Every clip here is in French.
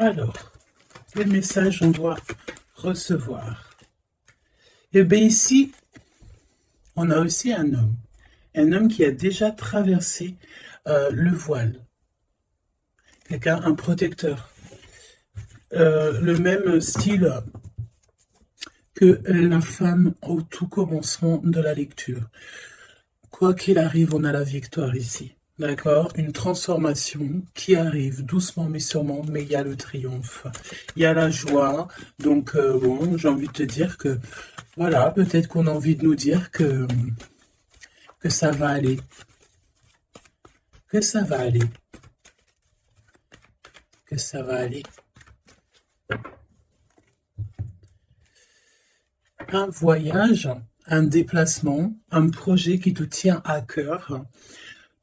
Alors, quel message on doit recevoir? Et bien ici, on a aussi un homme qui a déjà traversé le voile, quelqu'un, un protecteur, le même style que la femme au tout commencement de la lecture. Quoi qu'il arrive, on a la victoire ici. D'accord? Une transformation qui arrive doucement mais sûrement, mais il y a le triomphe. Il y a la joie. Donc, bon, j'ai envie de te dire que, voilà, peut-être qu'on a envie de nous dire que ça va aller. Que ça va aller. Que ça va aller. Un voyage, un déplacement, un projet qui te tient à cœur.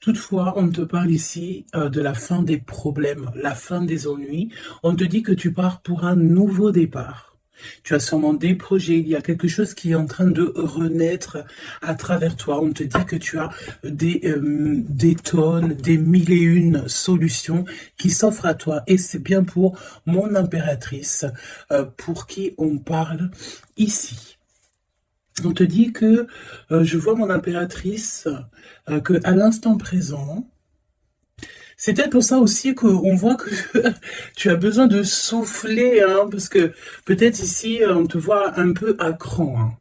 Toutefois, on te parle ici de la fin des problèmes, la fin des ennuis. On te dit que tu pars pour un nouveau départ. Tu as sûrement des projets, il y a quelque chose qui est en train de renaître à travers toi. On te dit que tu as des tonnes, des mille et une solutions qui s'offrent à toi. Et c'est bien pour mon impératrice, pour qui on parle ici. On te dit que je vois mon impératrice, que à l'instant présent, c'est peut-être pour ça aussi qu'on voit que tu as besoin de souffler, hein, parce que peut-être ici, on te voit un peu à cran, hein.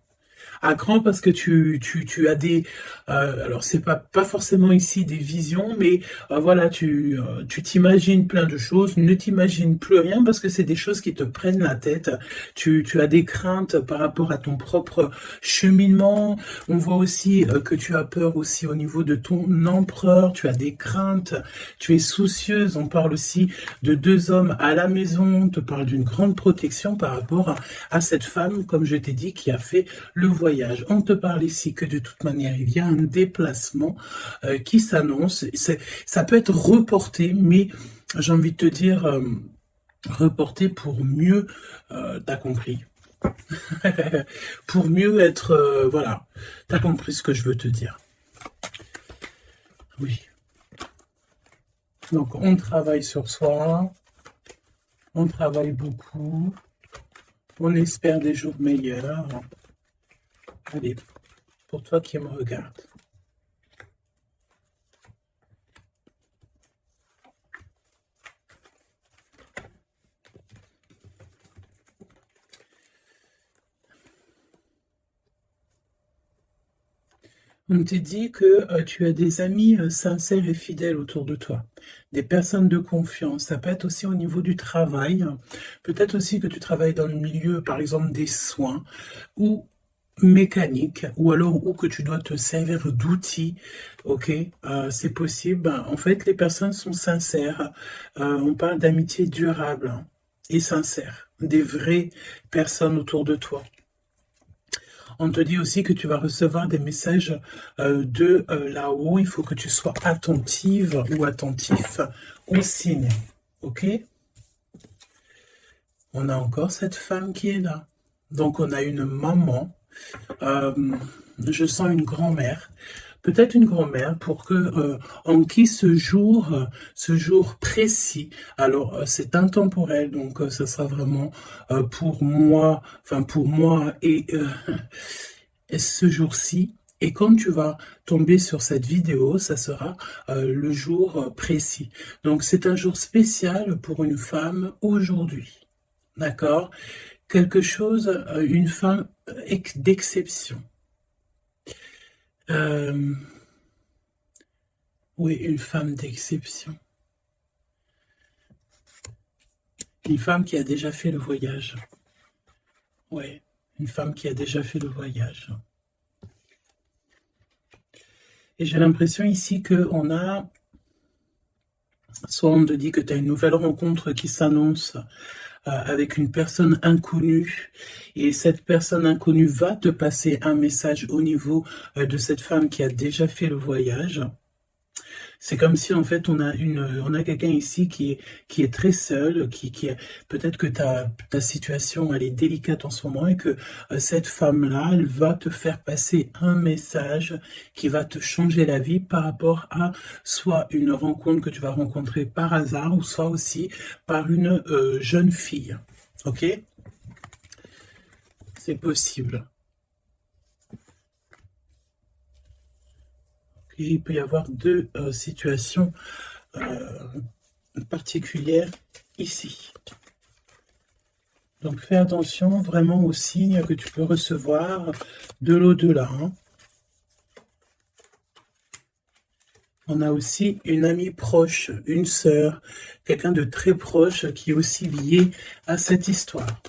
À cran parce que tu as des... alors, c'est pas forcément ici des visions, mais voilà, tu t'imagines plein de choses, ne t'imagines plus rien parce que c'est des choses qui te prennent la tête. Tu as des craintes par rapport à ton propre cheminement. On voit aussi que tu as peur aussi au niveau de ton empereur. Tu as des craintes, tu es soucieuse. On parle aussi de deux hommes à la maison. On te parle d'une grande protection par rapport à cette femme, comme je t'ai dit, qui a fait le voyage. On te parle ici que de toute manière, il y a un déplacement qui s'annonce. Ça peut être reporté, mais j'ai envie de te dire, reporté pour mieux, t'as compris. Pour mieux être, voilà, t'as compris ce que je veux te dire. Oui. Donc, on travaille sur soi, on travaille beaucoup, on espère des jours meilleurs. Allez, pour toi qui me regarde. On te dit que tu as des amis sincères et fidèles autour de toi, des personnes de confiance. Ça peut être aussi au niveau du travail, peut-être aussi que tu travailles dans le milieu, par exemple, des soins, ou mécanique, ou alors où que tu dois te servir d'outils, ok, c'est possible. En fait, les personnes sont sincères. On parle d'amitié durable et sincère, des vraies personnes autour de toi. On te dit aussi que tu vas recevoir des messages de là-haut. Il faut que tu sois attentive ou attentif aux signes, ok? On a encore cette femme qui est là. Donc, on a une maman. Je sens une grand-mère, peut-être une grand-mère pour que en qui ce jour précis, alors c'est intemporel, donc ce sera vraiment pour moi, enfin pour moi et ce jour-ci. Et quand tu vas tomber sur cette vidéo, ça sera le jour précis. Donc c'est un jour spécial pour une femme aujourd'hui, d'accord? Quelque chose, une femme d'exception. Oui, une femme d'exception. Une femme qui a déjà fait le voyage. Oui, une femme qui a déjà fait le voyage. Et j'ai l'impression ici qu'on a... Soit on te dit que tu as une nouvelle rencontre qui s'annonce avec une personne inconnue, et cette personne inconnue va te passer un message au niveau de cette femme qui a déjà fait le voyage. C'est comme si en fait on a quelqu'un ici qui est très seul, peut-être que ta situation elle est délicate en ce moment et que cette femme-là, elle va te faire passer un message qui va te changer la vie par rapport à soit une rencontre que tu vas rencontrer par hasard ou soit aussi par une jeune fille. Ok? C'est possible. Il peut y avoir deux situations particulières ici. Donc fais attention vraiment aux signes que tu peux recevoir de l'au-delà. Hein. On a aussi une amie proche, une sœur, quelqu'un de très proche qui est aussi lié à cette histoire.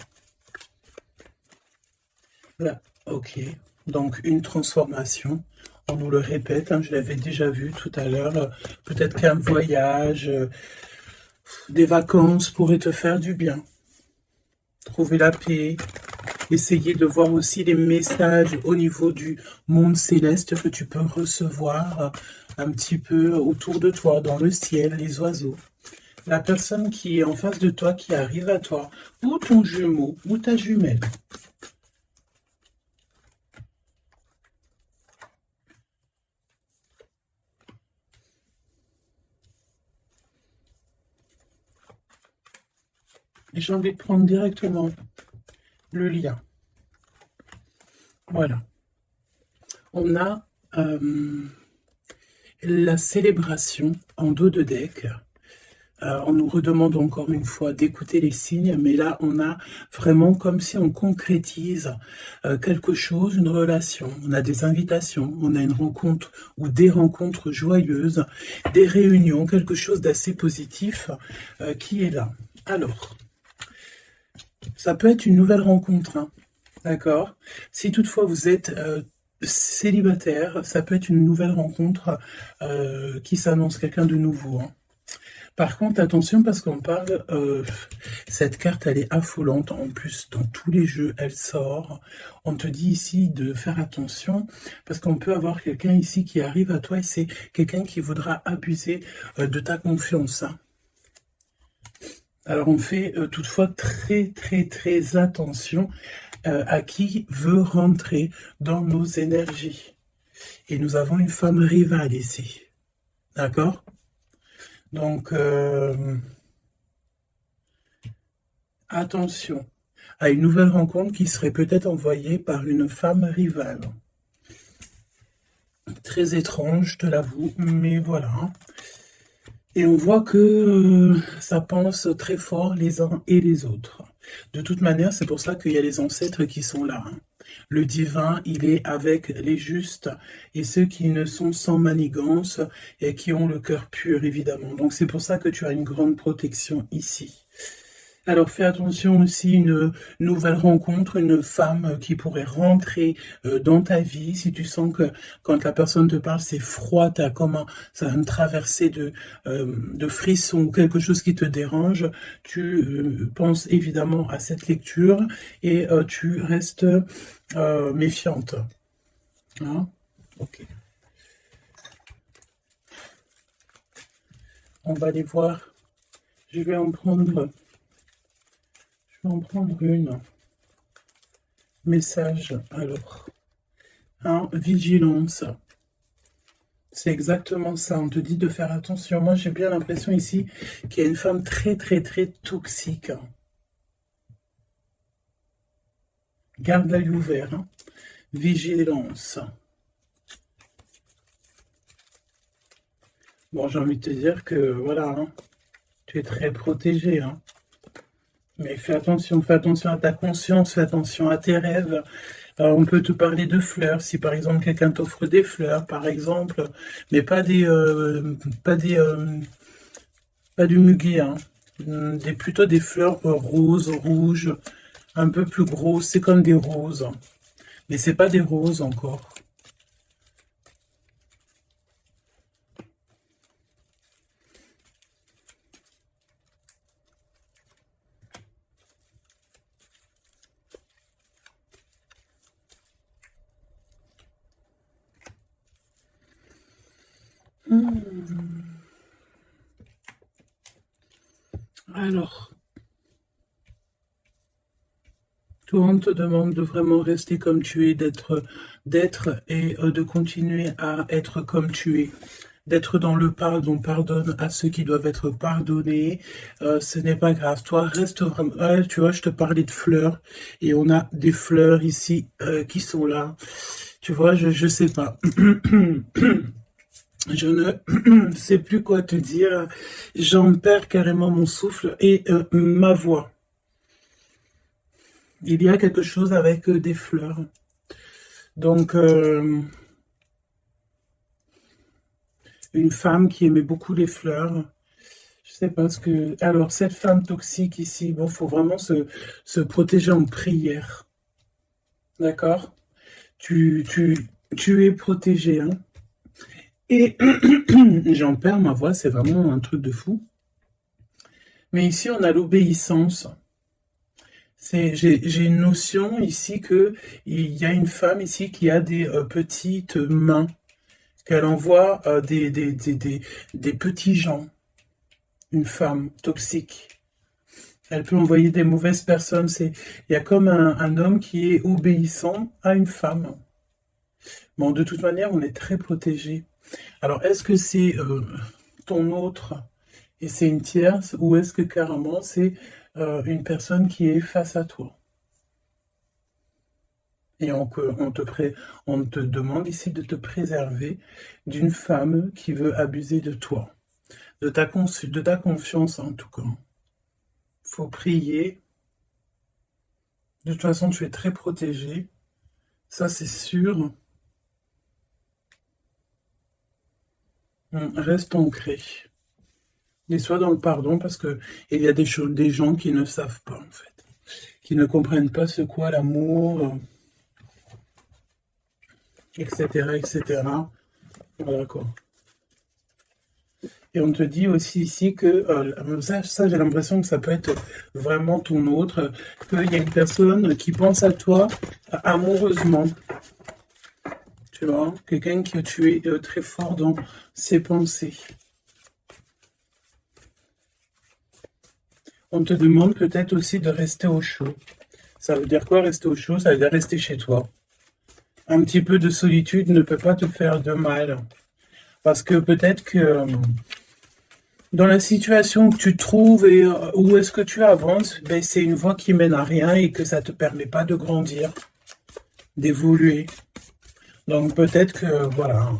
Voilà, ok. Donc une transformation. On nous le répète, hein, je l'avais déjà vu tout à l'heure. Peut-être qu'un voyage, des vacances pourraient te faire du bien. Trouver la paix, essayer de voir aussi les messages au niveau du monde céleste que tu peux recevoir un petit peu autour de toi, dans le ciel, les oiseaux. La personne qui est en face de toi, qui arrive à toi, ou ton jumeau, ou ta jumelle. Et j'ai envie de prendre directement le lien. Voilà. On a la célébration en dos de deck. On nous redemande encore une fois d'écouter les signes, mais là, on a vraiment comme si on concrétise quelque chose, une relation. On a des invitations, on a une rencontre ou des rencontres joyeuses, des réunions, quelque chose d'assez positif qui est là. Alors, ça peut être une nouvelle rencontre, hein, d'accord? Si toutefois vous êtes célibataire, ça peut être une nouvelle rencontre qui s'annonce, quelqu'un de nouveau. Hein. Par contre, attention parce qu'on parle, cette carte elle est affolante, en plus dans tous les jeux elle sort. On te dit ici de faire attention parce qu'on peut avoir quelqu'un ici qui arrive à toi et c'est quelqu'un qui voudra abuser de ta confiance. Hein. Alors on fait toutefois très attention à qui veut rentrer dans nos énergies. Et nous avons une femme rivale ici. D'accord? Donc, attention à une nouvelle rencontre qui serait peut-être envoyée par une femme rivale. Très étrange, je te l'avoue, mais voilà. Et on voit que ça pense très fort les uns et les autres. De toute manière, c'est pour ça qu'il y a les ancêtres qui sont là. Hein. Le divin, il est avec les justes et ceux qui ne sont sans manigance et qui ont le cœur pur, évidemment. Donc c'est pour ça que tu as une grande protection ici. Alors fais attention aussi, une nouvelle rencontre, une femme qui pourrait rentrer dans ta vie. Si tu sens que quand la personne te parle, c'est froid, tu as comme ça, une traversée de frissons ou quelque chose qui te dérange, tu penses évidemment à cette lecture et tu restes méfiante. Hein? Ok. On va aller voir. Je vais en prendre une. Message, alors. Hein, vigilance. C'est exactement ça. On te dit de faire attention. Moi, j'ai bien l'impression ici qu'il y a une femme très toxique. Garde l'œil ouvert. Hein. Vigilance. Bon, j'ai envie de te dire que, voilà, hein, tu es très protégé. Hein. Mais fais attention à ta conscience, fais attention à tes rêves. On peut te parler de fleurs, si par exemple quelqu'un t'offre des fleurs, par exemple, mais pas du muguet, hein. Plutôt des fleurs roses, rouges, un peu plus grosses, c'est comme des roses, mais c'est pas des roses encore. Alors, toi, on te demande de vraiment rester comme tu es, d'être et de continuer à être comme tu es. D'être dans le pardon, pardonne à ceux qui doivent être pardonnés, ce n'est pas grave, toi reste vraiment, ouais, tu vois, je te parlais de fleurs, et on a des fleurs ici qui sont là, tu vois, je sais pas, je ne sais plus quoi te dire, j'en perds carrément mon souffle et ma voix. Il y a quelque chose avec des fleurs, donc une femme qui aimait beaucoup les fleurs. Je sais pas ce que... Alors, cette femme toxique ici, bon, faut vraiment se protéger en prière. D'accord? Tu es protégé, hein? Et j'en perds ma voix, c'est vraiment un truc de fou. Mais ici, on a l'obéissance. J'ai une notion ici que il y a une femme ici qui a des petites mains, qu'elle envoie des petits gens. Une femme toxique. Elle peut envoyer des mauvaises personnes. Il y a comme un homme qui est obéissant à une femme. Bon, de toute manière, on est très protégé. Alors, est-ce que c'est ton autre et c'est une tierce, ou est-ce que carrément c'est une personne qui est face à toi? Et on te demande ici de te préserver d'une femme qui veut abuser de toi, de ta confiance en tout cas. Faut prier. De toute façon, tu es très protégé. Ça, c'est sûr. Reste ancré. Et sois dans le pardon parce que il y a des gens qui ne savent pas, en fait. Qui ne comprennent pas ce qu'est l'amour, etc., etc. Voilà, quoi. Et on te dit aussi ici que, ça j'ai l'impression que ça peut être vraiment ton autre, qu'il y a une personne qui pense à toi amoureusement. Tu vois, quelqu'un que tu es très fort dans ses pensées. On te demande peut-être aussi de rester au chaud. Ça veut dire quoi, rester au chaud? Ça veut dire rester chez toi. Un petit peu de solitude ne peut pas te faire de mal. Parce que peut-être que dans la situation que tu te trouves et où est-ce que tu avances, ben, c'est une voie qui mène à rien et que ça ne te permet pas de grandir, d'évoluer. Donc peut-être que, voilà,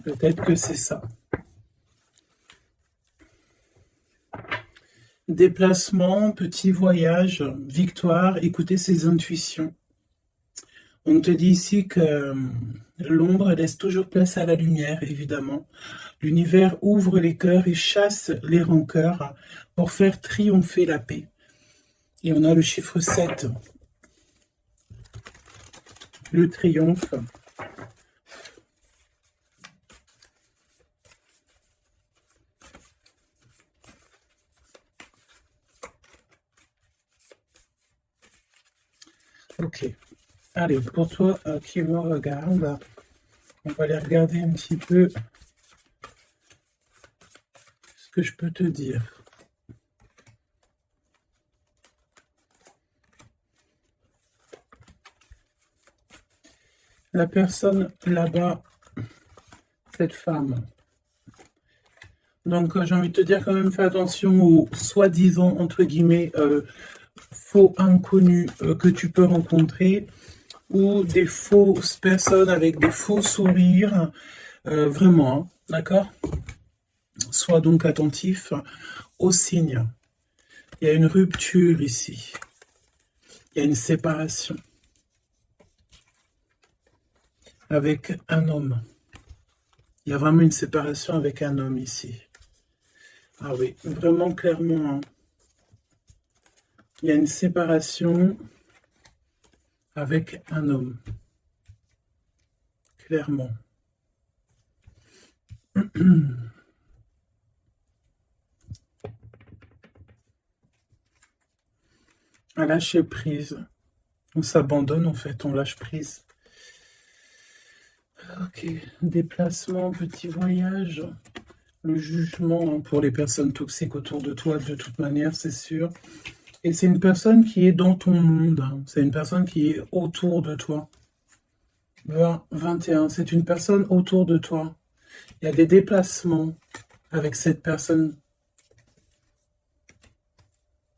peut-être que c'est ça. Déplacement, petit voyage, victoire, écouter ses intuitions. On te dit ici que l'ombre laisse toujours place à la lumière, évidemment. L'univers ouvre les cœurs et chasse les rancœurs pour faire triompher la paix. Et on a le chiffre 7. Le triomphe. Ok. Allez, pour toi qui me regarde, on va aller regarder un petit peu ce que je peux te dire. La personne là-bas, cette femme. Donc j'ai envie de te dire quand même, fais attention aux soi-disant, entre guillemets, faux inconnus que tu peux rencontrer, ou des fausses personnes avec des faux sourires, vraiment, hein, d'accord? Sois donc attentif aux signes. Il y a une rupture ici. Il y a une séparation avec un homme. Il y a vraiment une séparation avec un homme ici. Ah oui, vraiment clairement. Hein. Il y a une séparation avec un homme. Clairement. À lâcher prise. On s'abandonne en fait, on lâche prise. Ok, déplacement, petit voyage. le jugement hein, pour les personnes toxiques autour de toi, de toute manière, c'est sûr. Et c'est une personne qui est dans ton monde, hein. C'est une personne qui est autour de toi. 20, 21, c'est une personne autour de toi. Il y a des déplacements avec cette personne.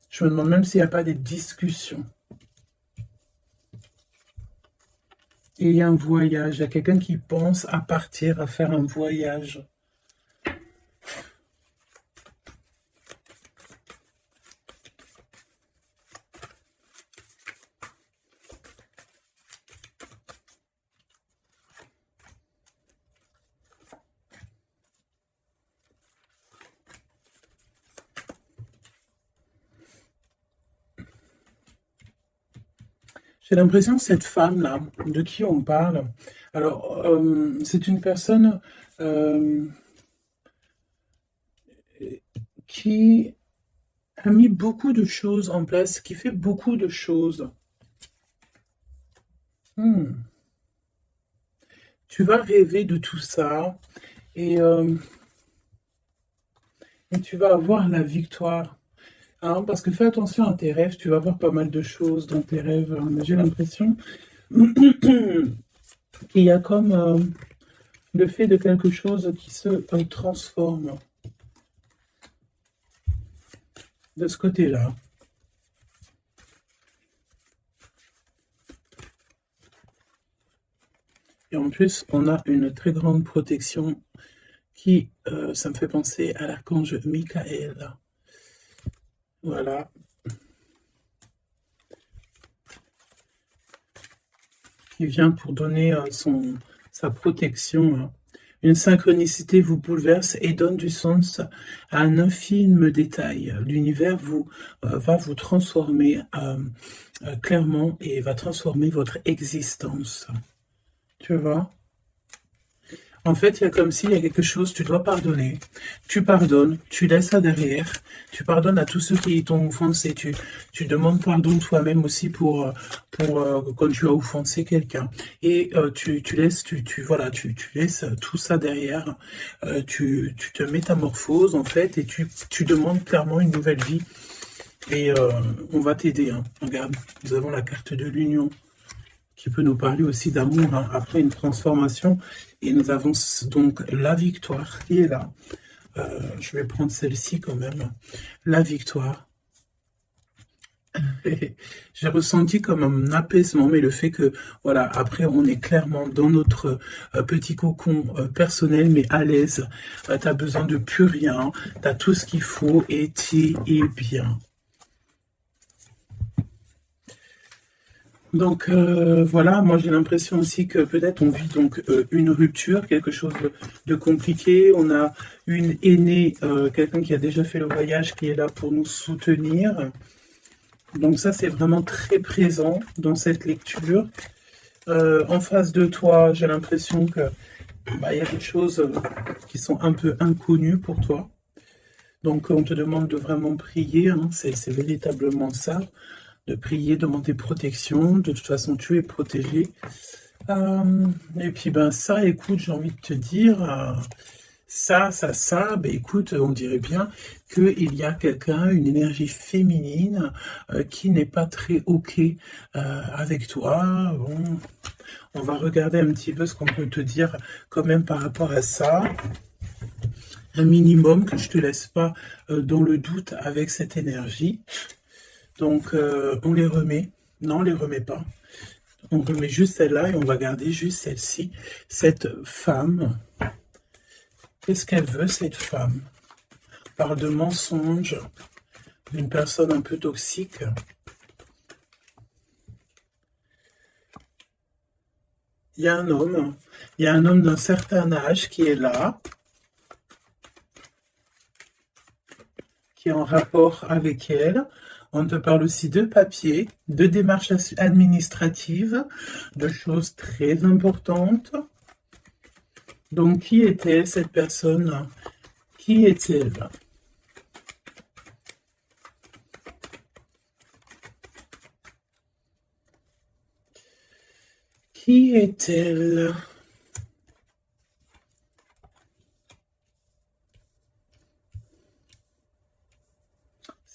Je me demande même s'il n'y a pas des discussions. Et il y a un voyage, il y a quelqu'un qui pense à partir, à faire un voyage. J'ai l'impression que cette femme-là, de qui on parle, alors, c'est une personne qui a mis beaucoup de choses en place, qui fait beaucoup de choses. Tu vas rêver de tout ça et, et tu vas avoir la victoire. Hein, parce que fais attention à tes rêves, tu vas voir pas mal de choses dans tes rêves. Mais j'ai l'impression qu'il y a comme le fait de quelque chose qui se transforme de ce côté-là. Et en plus, on a une très grande protection qui, ça me fait penser à l'archange Michael. Voilà. Qui vient pour donner sa protection. Hein. Une synchronicité vous bouleverse et donne du sens à un infime détail. L'univers va vous transformer clairement et va transformer votre existence. Tu vois? En fait, il y a comme s'il y a quelque chose, tu dois pardonner. Tu pardonnes, tu laisses ça derrière. Tu pardonnes à tous ceux qui t'ont offensé. Tu demandes pardon toi-même aussi pour quand tu as offensé quelqu'un. Et tu laisses, voilà, tu laisses tout ça derrière. Tu te métamorphoses en fait et tu demandes clairement une nouvelle vie. Et on va t'aider. Hein. Regarde, nous avons la carte de l'union qui peut nous parler aussi d'amour hein, après une transformation. Et nous avons donc la victoire qui est là. Je vais prendre celle-ci quand même. La victoire. J'ai ressenti comme un apaisement, mais le fait que, voilà, après, on est clairement dans notre petit cocon personnel, mais à l'aise. Tu as besoin de plus rien. Tu as tout ce qu'il faut et tu es bien. Donc voilà, moi j'ai l'impression aussi que peut-être on vit donc une rupture, quelque chose de compliqué. On a une aînée, quelqu'un qui a déjà fait le voyage, qui est là pour nous soutenir. Donc ça c'est vraiment très présent dans cette lecture. En face de toi, j'ai l'impression que y a des choses qui sont un peu inconnues pour toi. Donc on te demande de vraiment prier, hein, c'est véritablement ça. De prier, demander protection. De toute façon, tu es protégé. Et puis, ben ça, écoute, j'ai envie de te dire, ça, ben écoute, on dirait bien qu'il y a quelqu'un, une énergie féminine qui n'est pas très OK avec toi. Bon, on va regarder un petit peu ce qu'on peut te dire quand même par rapport à ça. Un minimum que je te laisse pas dans le doute avec cette énergie. Donc, on les remet. Non, on les remet pas. On remet juste celle-là et on va garder juste celle-ci. Cette femme, qu'est-ce qu'elle veut, cette femme? On parle de mensonge, d'une personne un peu toxique. Il y a un homme d'un certain âge qui est là, qui est en rapport avec elle. On te parle aussi de papier, de démarches administratives, de choses très importantes. Donc, qui était cette personne? Qui est-elle? Qui est-elle?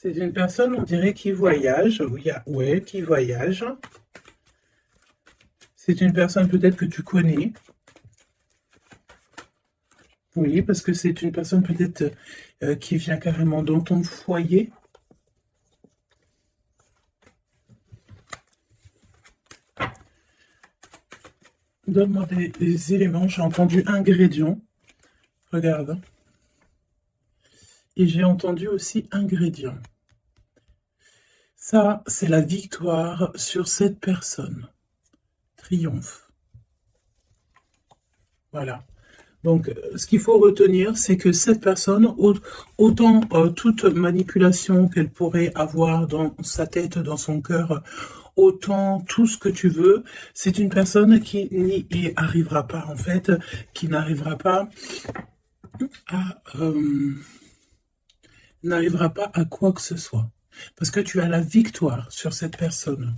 C'est une personne, on dirait, qui voyage. Oui, ouais, qui voyage. C'est une personne peut-être que tu connais. Oui, parce que c'est une personne peut-être qui vient carrément dans ton foyer. Donne-moi des éléments. J'ai entendu ingrédients. Regarde. Et j'ai entendu aussi ingrédients. Ça, c'est la victoire sur cette personne. Triomphe. Voilà. Donc, ce qu'il faut retenir, c'est que cette personne, autant toute manipulation qu'elle pourrait avoir dans sa tête, dans son cœur, autant tout ce que tu veux, c'est une personne qui n'y arrivera pas, en fait, qui n'arrivera pas à quoi que ce soit. Parce que tu as la victoire sur cette personne.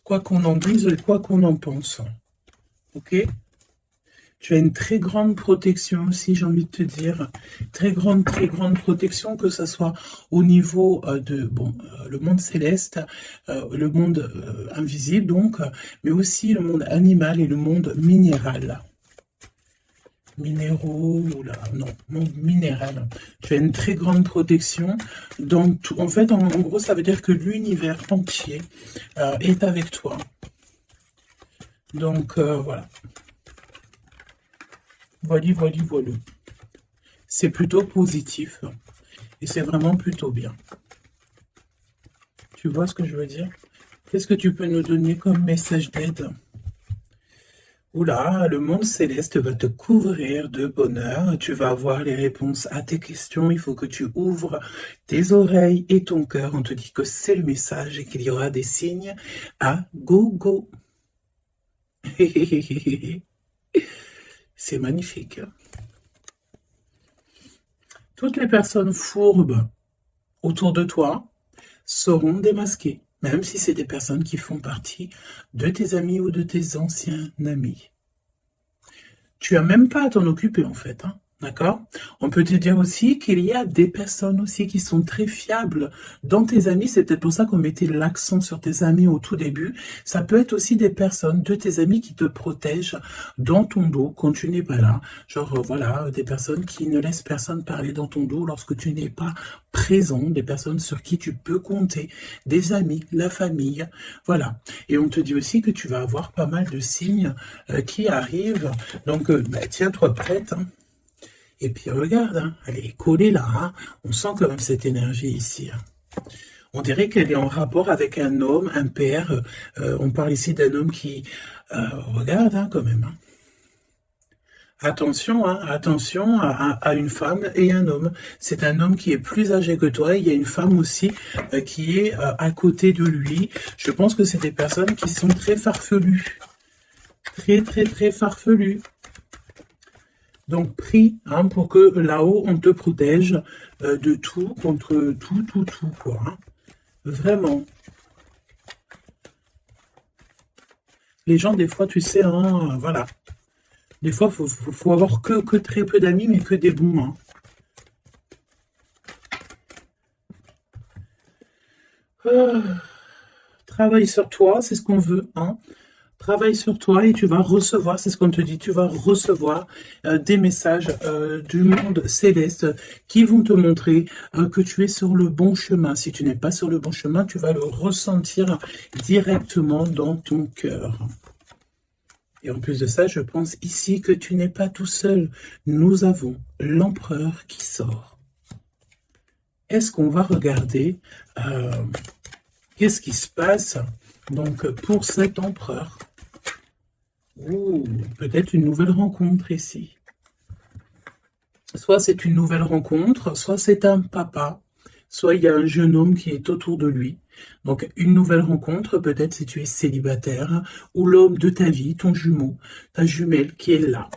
Quoi qu'on en dise, quoi qu'on en pense. Ok ? Tu as une très grande protection aussi, j'ai envie de te dire. Très grande protection, que ce soit au niveau de le monde céleste, le monde invisible, donc, mais aussi le monde animal et le monde minéral. Minéraux, monde minéral. Tu as une très grande protection. Donc, en fait, en gros, ça veut dire que l'univers entier est avec toi. Donc, voilà. Voilà. C'est plutôt positif. Et c'est vraiment plutôt bien. Tu vois ce que je veux dire? Qu'est-ce que tu peux nous donner comme message d'aide? Oula, le monde céleste va te couvrir de bonheur. Tu vas avoir les réponses à tes questions. Il faut que tu ouvres tes oreilles et ton cœur. On te dit que c'est le message et qu'il y aura des signes à gogo. C'est magnifique. Toutes les personnes fourbes autour de toi seront démasquées, même si c'est des personnes qui font partie de tes amis ou de tes anciens amis. Tu n'as même pas à t'en occuper, en fait, hein. D'accord? On peut te dire aussi qu'il y a des personnes aussi qui sont très fiables dans tes amis. C'est peut-être pour ça qu'on mettait l'accent sur tes amis au tout début. Ça peut être aussi des personnes de tes amis qui te protègent dans ton dos quand tu n'es pas là. Genre, voilà, des personnes qui ne laissent personne parler dans ton dos lorsque tu n'es pas présent. Des personnes sur qui tu peux compter. Des amis, la famille. Voilà. Et on te dit aussi que tu vas avoir pas mal de signes qui arrivent. Donc, tiens-toi prête, hein. Et puis regarde, hein, elle est collée là, hein. On sent quand même cette énergie ici, hein. On dirait qu'elle est en rapport avec un homme, un père. On parle ici d'un homme qui... regarde, hein, quand même, hein. Attention, hein, attention à une femme et un homme. C'est un homme qui est plus âgé que toi. Il y a une femme aussi qui est à côté de lui. Je pense que c'est des personnes qui sont très farfelues. Très farfelues. Donc, prie, hein, pour que là-haut, on te protège de tout, contre tout, quoi. Hein. Vraiment. Les gens, des fois, tu sais, hein, voilà. Des fois, faut avoir que très peu d'amis, mais que des bons. Hein. Travaille sur toi, c'est ce qu'on veut, hein. Travaille sur toi et tu vas recevoir, c'est ce qu'on te dit, tu vas recevoir des messages du monde céleste qui vont te montrer que tu es sur le bon chemin. Si tu n'es pas sur le bon chemin, tu vas le ressentir directement dans ton cœur. Et en plus de ça, je pense ici que tu n'es pas tout seul. Nous avons l'empereur qui sort. Est-ce qu'on va regarder qu'est-ce qui se passe donc pour cet empereur? Ouh, peut-être une nouvelle rencontre ici. Soit c'est une nouvelle rencontre, soit c'est un papa, soit il y a un jeune homme qui est autour de lui. Donc une nouvelle rencontre, peut-être si tu es célibataire, ou l'homme de ta vie, ton jumeau, ta jumelle qui est là.